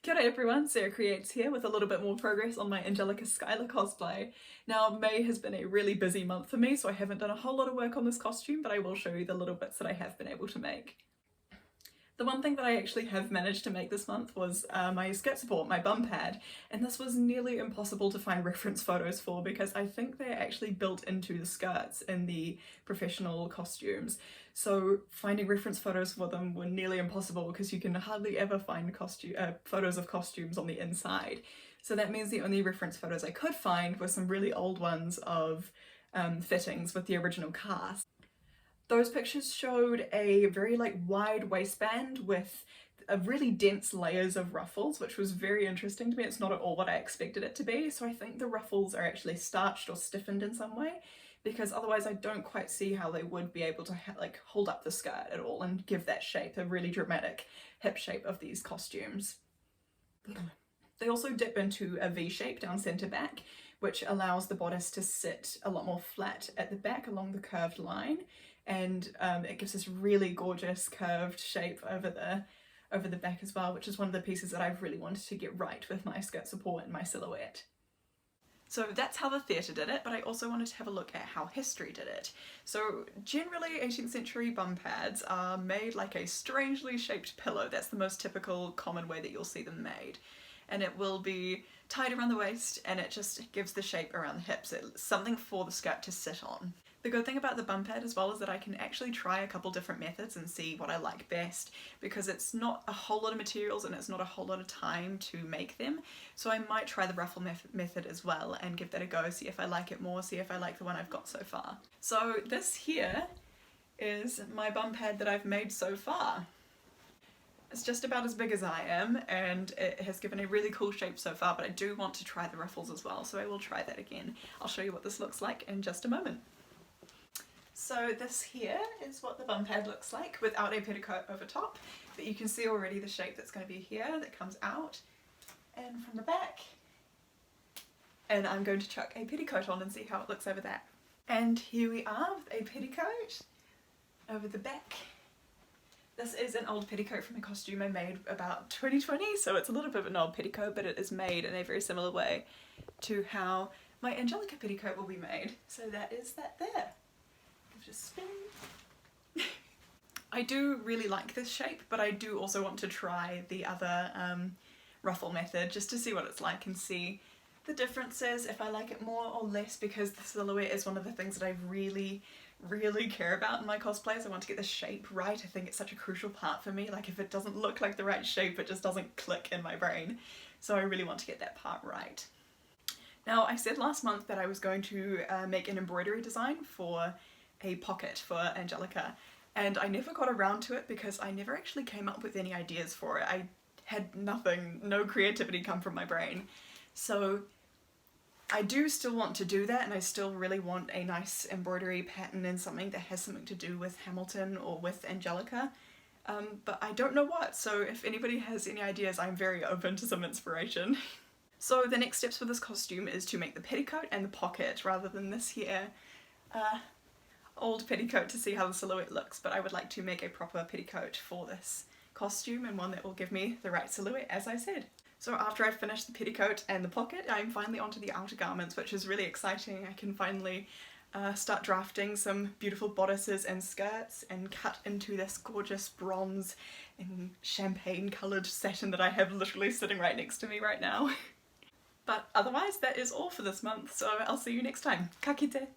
Kia ora everyone, Sarah Creates here with a little bit more progress on my Angelica Schuyler cosplay. Now, May has been a really busy month for me, so I haven't done a whole lot of work on this costume, but I will show you the little bits that I have been able to make. The one thing that I actually have managed to make this month was my skirt support, my bum pad, and this was nearly impossible to find reference photos for because I think they're actually built into the skirts in the professional costumes. So finding reference photos for them were nearly impossible because you can hardly ever find photos of costumes on the inside. So that means the only reference photos I could find were some really old ones of fittings with the original cast. Those pictures showed a very wide waistband with a really dense layers of ruffles, which was very interesting to me. It's not at all what I expected it to be, so I think the ruffles are actually starched or stiffened in some way, because otherwise I don't quite see how they would be able to hold up the skirt at all and give that shape, a really dramatic hip shape of these costumes. They also dip into a V shape down centre back, which allows the bodice to sit a lot more flat at the back along the curved line, and it gives this really gorgeous curved shape over the back as well, which is one of the pieces that I've really wanted to get right with my skirt support and my silhouette. So that's how the theatre did it, but I also wanted to have a look at how history did it. So generally 18th century bum pads are made like a strangely shaped pillow. That's the most typical common way that you'll see them made. And it will be tied around the waist and it just gives the shape around the hips. It's something for the skirt to sit on. The good thing about the bum pad as well is that I can actually try a couple different methods and see what I like best, because it's not a whole lot of materials and it's not a whole lot of time to make them. So I might try the ruffle method as well and give that a go, see if I like it more, see if I like the one I've got so far. So this here is my bum pad that I've made so far. It's just about as big as I am and it has given a really cool shape so far, but I do want to try the ruffles as well, so I will try that again. I'll show you what this looks like in just a moment. So this here is what the bum pad looks like without a petticoat over top, but you can see already the shape that's going to be here that comes out and from the back. And I'm going to chuck a petticoat on and see how it looks over that. And here we are with a petticoat over the back. This is an old petticoat from a costume I made about 2020, so it's a little bit of an old petticoat, but it is made in a very similar way to how my Angelica petticoat will be made. So that is that there. Just spin. I do really like this shape, but I do also want to try the other ruffle method just to see what it's like and see the differences, if I like it more or less, because the silhouette is one of the things that I really care about in my cosplays. I want to get the shape right. I think it's such a crucial part for me. Like if it doesn't look like the right shape, it just doesn't click in my brain. So I really want to get that part right. Now, I said last month that I was going to make an embroidery design for a pocket for Angelica, and I never got around to it because I never actually came up with any ideas for it. I had no creativity come from my brain. So I do still want to do that, and I still really want a nice embroidery pattern and something that has something to do with Hamilton or with Angelica, but I don't know what, so if anybody has any ideas, I'm very open to some inspiration. So the next steps for this costume is to make the petticoat and the pocket rather than this here old petticoat to see how the silhouette looks, but I would like to make a proper petticoat for this costume and one that will give me the right silhouette, as I said. So after I've finished the petticoat and the pocket, I'm finally onto the outer garments, which is really exciting. I can finally start drafting some beautiful bodices and skirts and cut into this gorgeous bronze and champagne coloured satin that I have literally sitting right next to me right now. But otherwise, that is all for this month, so I'll see you next time. Ka kite!